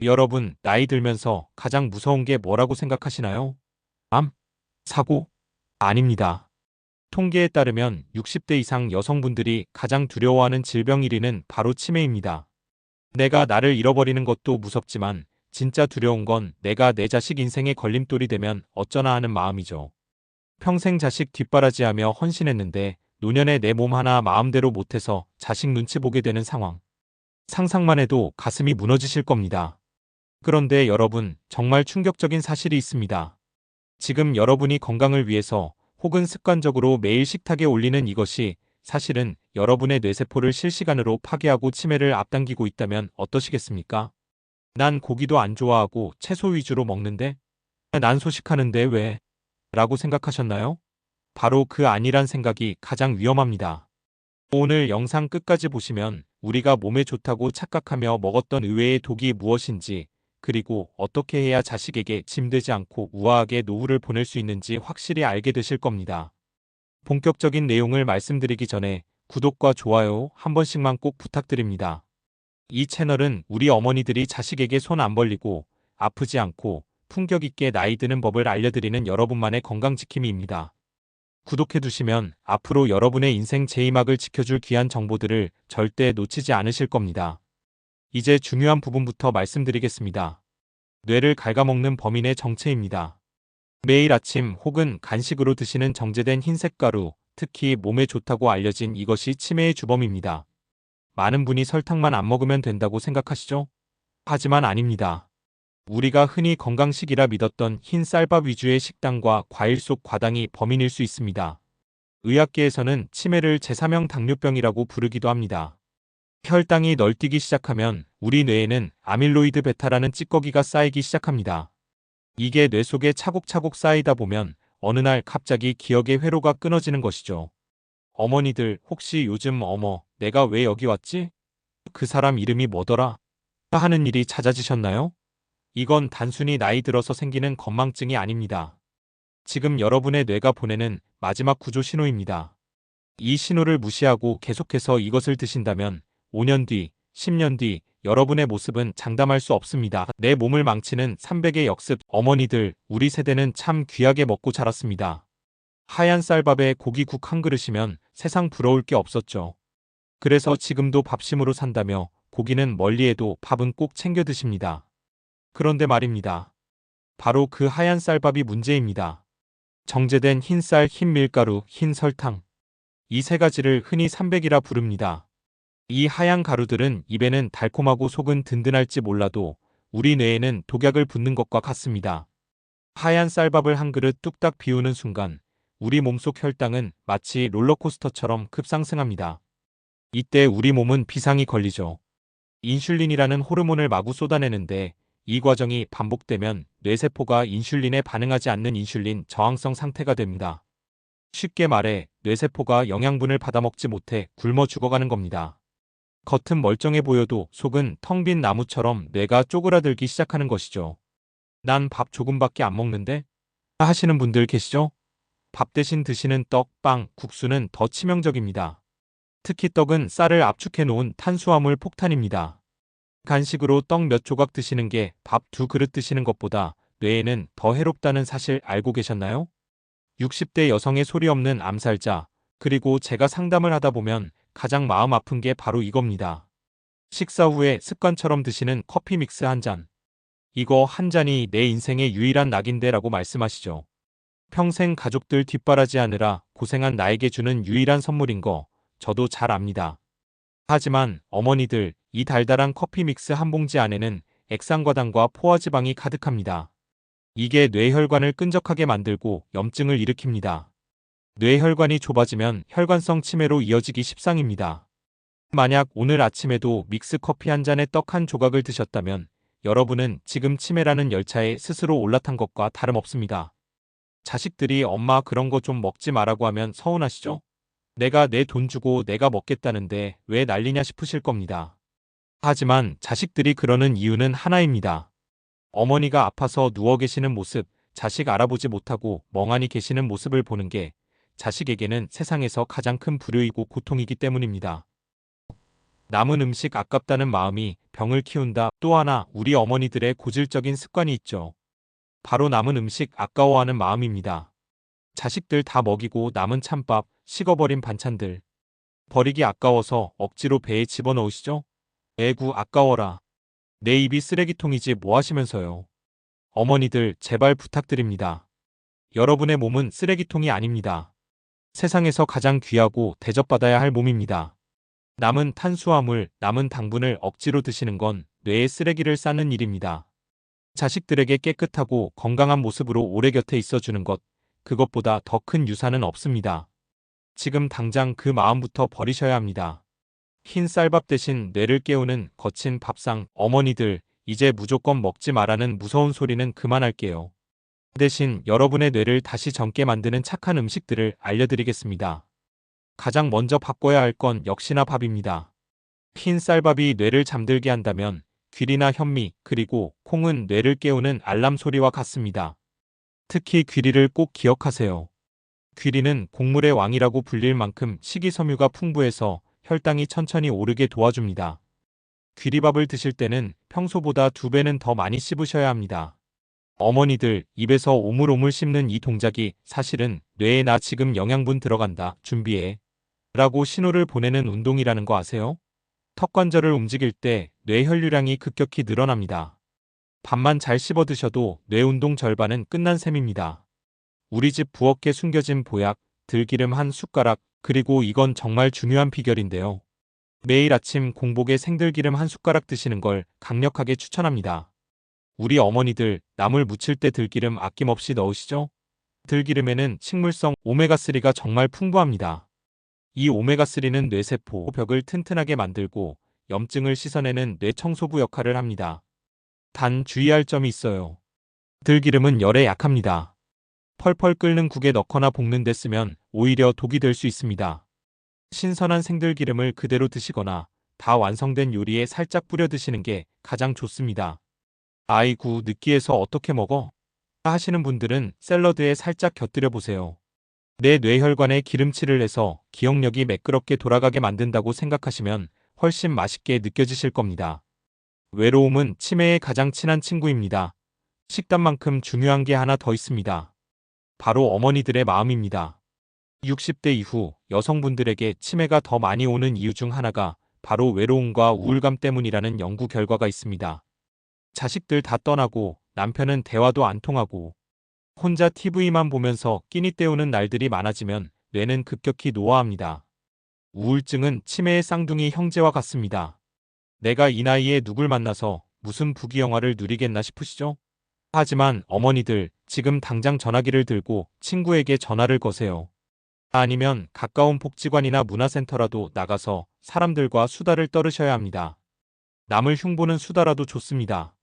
여러분, 나이 들면서 가장 무서운 게 뭐라고 생각하시나요? 암? 사고? 아닙니다. 통계에 따르면 60대 이상 여성분들이 가장 두려워하는 질병 1위는 바로 치매입니다. 내가 나를 잃어버리는 것도 무섭지만 진짜 두려운 건 내가 내 자식 인생의 걸림돌이 되면 어쩌나 하는 마음이죠. 평생 자식 뒷바라지하며 헌신했는데 노년에 내 몸 하나 마음대로 못해서 자식 눈치 보게 되는 상황. 상상만 해도 가슴이 무너지실 겁니다. 그런데 여러분, 정말 충격적인 사실이 있습니다. 지금 여러분이 건강을 위해서 혹은 습관적으로 매일 식탁에 올리는 이것이 사실은 여러분의 뇌세포를 실시간으로 파괴하고 치매를 앞당기고 있다면 어떠시겠습니까? 난 고기도 안 좋아하고 채소 위주로 먹는데? 난 소식하는데 왜? 라고 생각하셨나요? 바로 그 아니란 생각이 가장 위험합니다. 오늘 영상 끝까지 보시면 우리가 몸에 좋다고 착각하며 먹었던 의외의 독이 무엇인지, 그리고 어떻게 해야 자식에게 짐되지 않고 우아하게 노후를 보낼 수 있는지 확실히 알게 되실 겁니다. 본격적인 내용을 말씀드리기 전에 구독과 좋아요 한 번씩만 꼭 부탁드립니다. 이 채널은 우리 어머니들이 자식에게 손 안 벌리고 아프지 않고 품격 있게 나이 드는 법을 알려드리는 여러분만의 건강지킴이입니다. 구독해두시면 앞으로 여러분의 인생 제2막을 지켜줄 귀한 정보들을 절대 놓치지 않으실 겁니다. 이제 중요한 부분부터 말씀드리겠습니다. 뇌를 갉아먹는 범인의 정체입니다. 매일 아침 혹은 간식으로 드시는 정제된 흰색 가루, 특히 몸에 좋다고 알려진 이것이 치매의 주범입니다. 많은 분이 설탕만 안 먹으면 된다고 생각하시죠? 하지만 아닙니다. 우리가 흔히 건강식이라 믿었던 흰 쌀밥 위주의 식단과 과일 속 과당이 범인일 수 있습니다. 의학계에서는 치매를 제3형 당뇨병이라고 부르기도 합니다. 혈당이 널뛰기 시작하면 우리 뇌에는 아밀로이드 베타라는 찌꺼기가 쌓이기 시작합니다. 이게 뇌 속에 차곡차곡 쌓이다 보면 어느 날 갑자기 기억의 회로가 끊어지는 것이죠. 어머니들 혹시 요즘 어머, 내가 왜 여기 왔지? 그 사람 이름이 뭐더라? 하는 일이 잦아지셨나요? 이건 단순히 나이 들어서 생기는 건망증이 아닙니다. 지금 여러분의 뇌가 보내는 마지막 구조 신호입니다. 이 신호를 무시하고 계속해서 이것을 드신다면 5년 뒤, 10년 뒤 여러분의 모습은 장담할 수 없습니다. 내 몸을 망치는 300의 역습. 어머니들, 우리 세대는 참 귀하게 먹고 자랐습니다. 하얀 쌀밥에 고기국 한 그릇이면 세상 부러울 게 없었죠. 그래서 지금도 밥심으로 산다며 고기는 멀리해도 밥은 꼭 챙겨 드십니다. 그런데 말입니다. 바로 그 하얀 쌀밥이 문제입니다. 정제된 흰쌀, 흰밀가루, 흰설탕. 이 세 가지를 흔히 삼백이라 부릅니다. 이 하얀 가루들은 입에는 달콤하고 속은 든든할지 몰라도 우리 뇌에는 독약을 붓는 것과 같습니다. 하얀 쌀밥을 한 그릇 뚝딱 비우는 순간 우리 몸속 혈당은 마치 롤러코스터처럼 급상승합니다. 이때 우리 몸은 비상이 걸리죠. 인슐린이라는 호르몬을 마구 쏟아내는데 이 과정이 반복되면 뇌세포가 인슐린에 반응하지 않는 인슐린 저항성 상태가 됩니다. 쉽게 말해 뇌세포가 영양분을 받아먹지 못해 굶어 죽어가는 겁니다. 겉은 멀쩡해 보여도 속은 텅 빈 나무처럼 뇌가 쪼그라들기 시작하는 것이죠. 난 밥 조금밖에 안 먹는데? 하시는 분들 계시죠? 밥 대신 드시는 떡, 빵, 국수는 더 치명적입니다. 특히 떡은 쌀을 압축해 놓은 탄수화물 폭탄입니다. 간식으로 떡 몇 조각 드시는 게 밥 두 그릇 드시는 것보다 뇌에는 더 해롭다는 사실 알고 계셨나요? 60대 여성의 소리 없는 암살자, 그리고 제가 상담을 하다 보면 가장 마음 아픈 게 바로 이겁니다. 식사 후에 습관처럼 드시는 커피 믹스 한 잔. 이거 한 잔이 내 인생의 유일한 낙인데라고 말씀하시죠. 평생 가족들 뒷바라지하느라 고생한 나에게 주는 유일한 선물인 거 저도 잘 압니다. 하지만 어머니들, 이 달달한 커피 믹스 한 봉지 안에는 액상과당과 포화지방이 가득합니다. 이게 뇌혈관을 끈적하게 만들고 염증을 일으킵니다. 뇌혈관이 좁아지면 혈관성 치매로 이어지기 십상입니다. 만약 오늘 아침에도 믹스 커피 한 잔에 떡 한 조각을 드셨다면 여러분은 지금 치매라는 열차에 스스로 올라탄 것과 다름없습니다. 자식들이 엄마 그런 거 좀 먹지 말라고 하면 서운하시죠? 내가 내 돈 주고 내가 먹겠다는데 왜 난리냐 싶으실 겁니다. 하지만 자식들이 그러는 이유는 하나입니다. 어머니가 아파서 누워 계시는 모습, 자식 알아보지 못하고 멍하니 계시는 모습을 보는 게 자식에게는 세상에서 가장 큰 불효이고 고통이기 때문입니다. 남은 음식 아깝다는 마음이 병을 키운다. 또 하나 우리 어머니들의 고질적인 습관이 있죠. 바로 남은 음식 아까워하는 마음입니다. 자식들 다 먹이고 남은 찬밥, 식어버린 반찬들. 버리기 아까워서 억지로 배에 집어넣으시죠? 에구 아까워라. 내 입이 쓰레기통이지 뭐 하시면서요. 어머니들 제발 부탁드립니다. 여러분의 몸은 쓰레기통이 아닙니다. 세상에서 가장 귀하고 대접받아야 할 몸입니다. 남은 탄수화물, 남은 당분을 억지로 드시는 건 뇌에 쓰레기를 쌓는 일입니다. 자식들에게 깨끗하고 건강한 모습으로 오래 곁에 있어주는 것, 그것보다 더 큰 유산은 없습니다. 지금 당장 그 마음부터 버리셔야 합니다. 흰 쌀밥 대신 뇌를 깨우는 거친 밥상, 어머니들, 이제 무조건 먹지 말라는 무서운 소리는 그만할게요. 대신 여러분의 뇌를 다시 젊게 만드는 착한 음식들을 알려드리겠습니다. 가장 먼저 바꿔야 할 건 역시나 밥입니다. 흰 쌀밥이 뇌를 잠들게 한다면 귀리나 현미, 그리고 콩은 뇌를 깨우는 알람 소리와 같습니다. 특히 귀리를 꼭 기억하세요. 귀리는 곡물의 왕이라고 불릴 만큼 식이섬유가 풍부해서 혈당이 천천히 오르게 도와줍니다. 귀리밥을 드실 때는 평소보다 2배는 더 많이 씹으셔야 합니다. 어머니들, 입에서 오물오물 씹는 이 동작이 사실은 뇌에 나 지금 영양분 들어간다, 준비해 라고 신호를 보내는 운동이라는 거 아세요? 턱관절을 움직일 때 뇌 혈류량이 급격히 늘어납니다. 밥만 잘 씹어 드셔도 뇌 운동 절반은 끝난 셈입니다. 우리 집 부엌에 숨겨진 보약, 들기름 한 숟가락, 그리고 이건 정말 중요한 비결인데요. 매일 아침 공복에 생들기름 한 숟가락 드시는 걸 강력하게 추천합니다. 우리 어머니들 나물 무칠 때 들기름 아낌없이 넣으시죠? 들기름에는 식물성 오메가3가 정말 풍부합니다. 이 오메가3는 뇌세포 벽을 튼튼하게 만들고 염증을 씻어내는 뇌청소부 역할을 합니다. 단 주의할 점이 있어요. 들기름은 열에 약합니다. 펄펄 끓는 국에 넣거나 볶는 데 쓰면 오히려 독이 될 수 있습니다. 신선한 생들기름을 그대로 드시거나 다 완성된 요리에 살짝 뿌려 드시는 게 가장 좋습니다. 아이고, 느끼해서 어떻게 먹어? 하시는 분들은 샐러드에 살짝 곁들여 보세요. 내 뇌혈관에 기름칠을 해서 기억력이 매끄럽게 돌아가게 만든다고 생각하시면 훨씬 맛있게 느껴지실 겁니다. 외로움은 치매의 가장 친한 친구입니다. 식단만큼 중요한 게 하나 더 있습니다. 바로 어머니들의 마음입니다. 60대 이후 여성분들에게 치매가 더 많이 오는 이유 중 하나가 바로 외로움과 우울감 때문이라는 연구 결과가 있습니다. 자식들 다 떠나고 남편은 대화도 안 통하고 혼자 TV만 보면서 끼니 때우는 날들이 많아지면 뇌는 급격히 노화합니다. 우울증은 치매의 쌍둥이 형제와 같습니다. 내가 이 나이에 누굴 만나서 무슨 부귀영화를 누리겠나 싶으시죠? 하지만 어머니들, 지금 당장 전화기를 들고 친구에게 전화를 거세요. 아니면 가까운 복지관이나 문화센터라도 나가서 사람들과 수다를 떨으셔야 합니다. 남을 흉보는 수다라도 좋습니다.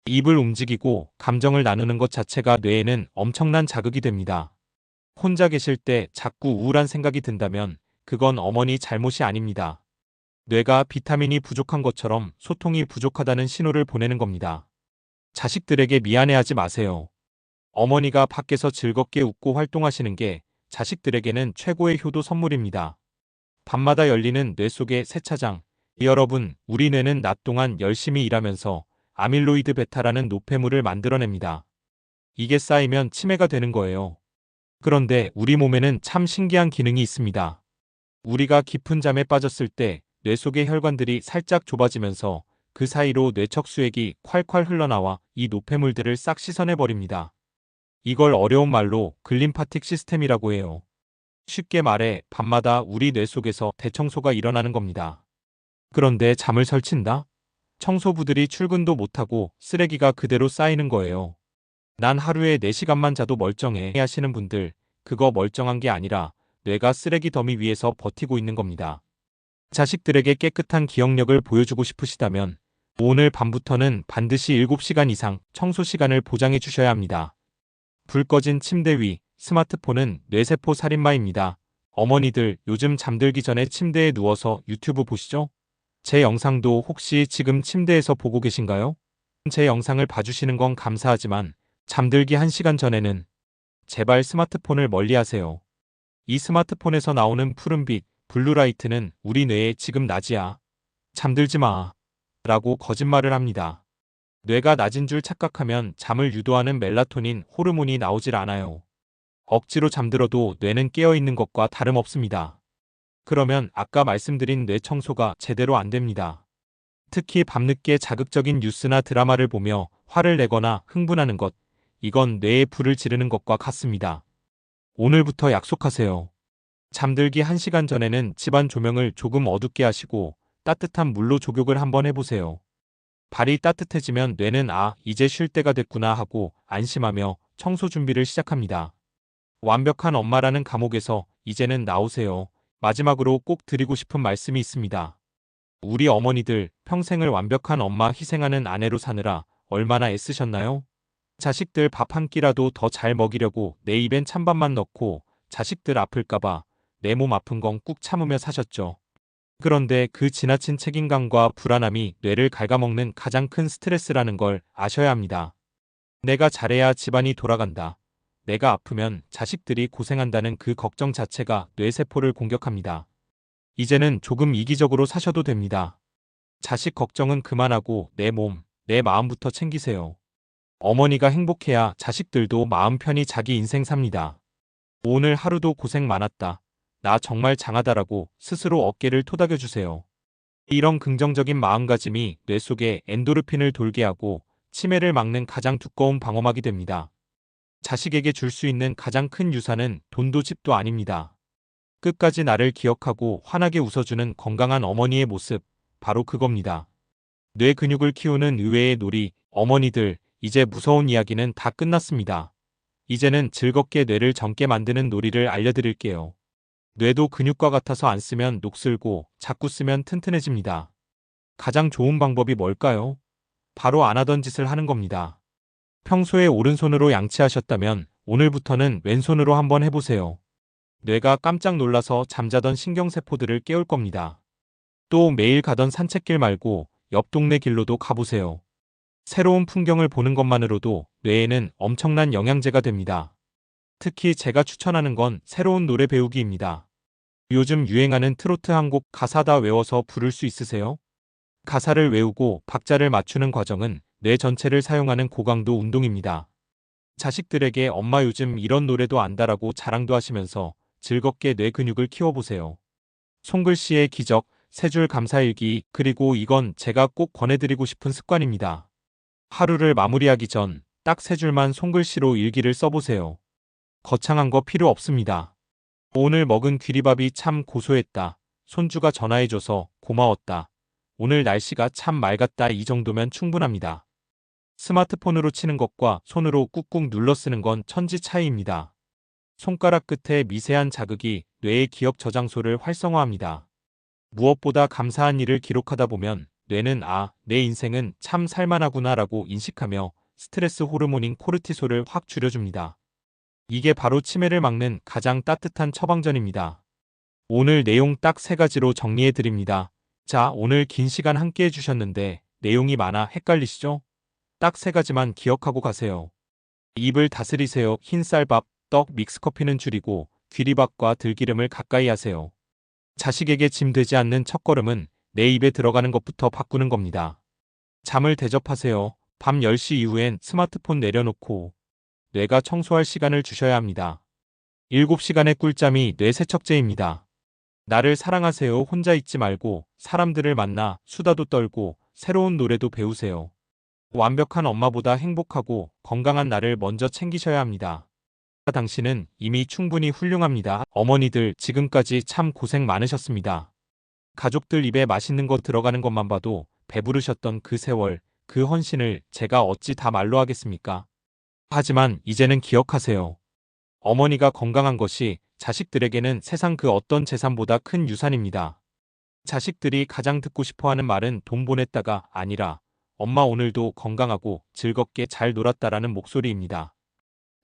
입을 움직이고 감정을 나누는 것 자체가 뇌에는 엄청난 자극이 됩니다. 혼자 계실 때 자꾸 우울한 생각이 든다면 그건 어머니 잘못이 아닙니다. 뇌가 비타민이 부족한 것처럼 소통이 부족하다는 신호를 보내는 겁니다. 자식들에게 미안해하지 마세요. 어머니가 밖에서 즐겁게 웃고 활동하시는 게 자식들에게는 최고의 효도 선물입니다. 밤마다 열리는 뇌 속의 세차장. 여러분, 우리 뇌는 낮 동안 열심히 일하면서 아밀로이드 베타라는 노폐물을 만들어냅니다. 이게 쌓이면 치매가 되는 거예요. 그런데 우리 몸에는 참 신기한 기능이 있습니다. 우리가 깊은 잠에 빠졌을 때 뇌 속의 혈관들이 살짝 좁아지면서 그 사이로 뇌척수액이 콸콸 흘러나와 이 노폐물들을 싹 씻어내버립니다. 이걸 어려운 말로 글림파틱 시스템이라고 해요. 쉽게 말해 밤마다 우리 뇌 속에서 대청소가 일어나는 겁니다. 그런데 잠을 설친다? 청소부들이 출근도 못하고 쓰레기가 그대로 쌓이는 거예요. 난 하루에 4시간만 자도 멀쩡해 하시는 분들, 그거 멀쩡한 게 아니라 뇌가 쓰레기 더미 위에서 버티고 있는 겁니다. 자식들에게 깨끗한 기억력을 보여주고 싶으시다면 오늘 밤부터는 반드시 7시간 이상 청소 시간을 보장해 주셔야 합니다. 불 꺼진 침대 위, 스마트폰은 뇌세포 살인마입니다. 어머니들, 요즘 잠들기 전에 침대에 누워서 유튜브 보시죠? 제 영상도 혹시 지금 침대에서 보고 계신가요? 제 영상을 봐주시는 건 감사하지만 잠들기 1시간 전에는 제발 스마트폰을 멀리하세요. 이 스마트폰에서 나오는 푸른빛, 블루라이트는 우리 뇌에 지금 낮이야. 잠들지 마. 라고 거짓말을 합니다. 뇌가 낮은 줄 착각하면 잠을 유도하는 멜라토닌 호르몬이 나오질 않아요. 억지로 잠들어도 뇌는 깨어있는 것과 다름없습니다. 그러면 아까 말씀드린 뇌 청소가 제대로 안 됩니다. 특히 밤늦게 자극적인 뉴스나 드라마를 보며 화를 내거나 흥분하는 것, 이건 뇌에 불을 지르는 것과 같습니다. 오늘부터 약속하세요. 잠들기 1시간 전에는 집안 조명을 조금 어둡게 하시고 따뜻한 물로 조격을 한번 해보세요. 발이 따뜻해지면 뇌는 이제 쉴 때가 됐구나 하고 안심하며 청소 준비를 시작합니다. 완벽한 엄마라는 감옥에서 이제는 나오세요. 마지막으로 꼭 드리고 싶은 말씀이 있습니다. 우리 어머니들 평생을 완벽한 엄마 희생하는 아내로 사느라 얼마나 애쓰셨나요? 자식들 밥 한 끼라도 더 잘 먹이려고 내 입엔 찬밥만 넣고 자식들 아플까봐 내 몸 아픈 건 꾹 참으며 사셨죠. 그런데 그 지나친 책임감과 불안함이 뇌를 갉아먹는 가장 큰 스트레스라는 걸 아셔야 합니다. 내가 잘해야 집안이 돌아간다. 내가 아프면 자식들이 고생한다는 그 걱정 자체가 뇌세포를 공격합니다. 이제는 조금 이기적으로 사셔도 됩니다. 자식 걱정은 그만하고 내 몸, 내 마음부터 챙기세요. 어머니가 행복해야 자식들도 마음 편히 자기 인생 삽니다. 오늘 하루도 고생 많았다. 나 정말 장하다라고 스스로 어깨를 토닥여주세요. 이런 긍정적인 마음가짐이 뇌 속에 엔도르핀을 돌게 하고 치매를 막는 가장 두꺼운 방어막이 됩니다. 자식에게 줄 수 있는 가장 큰 유산은 돈도 집도 아닙니다. 끝까지 나를 기억하고 환하게 웃어주는 건강한 어머니의 모습, 바로 그겁니다. 뇌 근육을 키우는 의외의 놀이, 어머니들, 이제 무서운 이야기는 다 끝났습니다. 이제는 즐겁게 뇌를 젊게 만드는 놀이를 알려드릴게요. 뇌도 근육과 같아서 안 쓰면 녹슬고 자꾸 쓰면 튼튼해집니다. 가장 좋은 방법이 뭘까요? 바로 안 하던 짓을 하는 겁니다. 평소에 오른손으로 양치하셨다면 오늘부터는 왼손으로 한번 해보세요. 뇌가 깜짝 놀라서 잠자던 신경세포들을 깨울 겁니다. 또 매일 가던 산책길 말고 옆 동네 길로도 가보세요. 새로운 풍경을 보는 것만으로도 뇌에는 엄청난 영양제가 됩니다. 특히 제가 추천하는 건 새로운 노래 배우기입니다. 요즘 유행하는 트로트 한 곡 가사 다 외워서 부를 수 있으세요? 가사를 외우고 박자를 맞추는 과정은 뇌 전체를 사용하는 고강도 운동입니다. 자식들에게 엄마 요즘 이런 노래도 안다라고 자랑도 하시면서 즐겁게 뇌 근육을 키워보세요. 손글씨의 기적, 세 줄 감사일기, 그리고 이건 제가 꼭 권해드리고 싶은 습관입니다. 하루를 마무리하기 전 딱 세 줄만 손글씨로 일기를 써보세요. 거창한 거 필요 없습니다. 오늘 먹은 귀리밥이 참 고소했다. 손주가 전화해줘서 고마웠다. 오늘 날씨가 참 맑았다. 이 정도면 충분합니다. 스마트폰으로 치는 것과 손으로 꾹꾹 눌러 쓰는 건 천지 차이입니다. 손가락 끝에 미세한 자극이 뇌의 기억 저장소를 활성화합니다. 무엇보다 감사한 일을 기록하다 보면 뇌는 내 인생은 참 살만하구나라고 인식하며 스트레스 호르몬인 코르티솔을 확 줄여줍니다. 이게 바로 치매를 막는 가장 따뜻한 처방전입니다. 오늘 내용 딱 3가지로 정리해드립니다. 자, 오늘 긴 시간 함께 해주셨는데 내용이 많아 헷갈리시죠? 딱 3가지만 기억하고 가세요. 입을 다스리세요. 흰쌀밥, 떡, 믹스커피는 줄이고 귀리밥과 들기름을 가까이 하세요. 자식에게 짐 되지 않는 첫걸음은 내 입에 들어가는 것부터 바꾸는 겁니다. 잠을 대접하세요. 밤 10시 이후엔 스마트폰 내려놓고 뇌가 청소할 시간을 주셔야 합니다. 7시간의 꿀잠이 뇌 세척제입니다. 나를 사랑하세요. 혼자 있지 말고 사람들을 만나 수다도 떨고 새로운 노래도 배우세요. 완벽한 엄마보다 행복하고 건강한 나를 먼저 챙기셔야 합니다. 당신은 이미 충분히 훌륭합니다. 어머니들 지금까지 참 고생 많으셨습니다. 가족들 입에 맛있는 거 들어가는 것만 봐도 배부르셨던 그 세월, 그 헌신을 제가 어찌 다 말로 하겠습니까? 하지만 이제는 기억하세요. 어머니가 건강한 것이 자식들에게는 세상 그 어떤 재산보다 큰 유산입니다. 자식들이 가장 듣고 싶어하는 말은 돈 보냈다가 아니라 엄마 오늘도 건강하고 즐겁게 잘 놀았다라는 목소리입니다.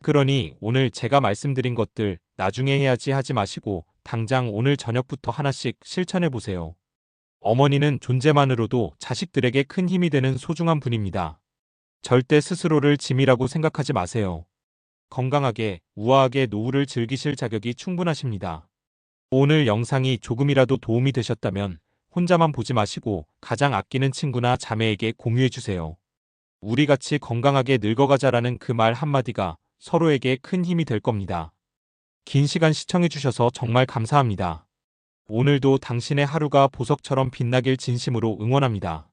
그러니 오늘 제가 말씀드린 것들 나중에 해야지 하지 마시고 당장 오늘 저녁부터 하나씩 실천해 보세요. 어머니는 존재만으로도 자식들에게 큰 힘이 되는 소중한 분입니다. 절대 스스로를 짐이라고 생각하지 마세요. 건강하게, 우아하게 노후를 즐기실 자격이 충분하십니다. 오늘 영상이 조금이라도 도움이 되셨다면 혼자만 보지 마시고 가장 아끼는 친구나 자매에게 공유해 주세요. 우리 같이 건강하게 늙어가자라는 그 말 한마디가 서로에게 큰 힘이 될 겁니다. 긴 시간 시청해 주셔서 정말 감사합니다. 오늘도 당신의 하루가 보석처럼 빛나길 진심으로 응원합니다.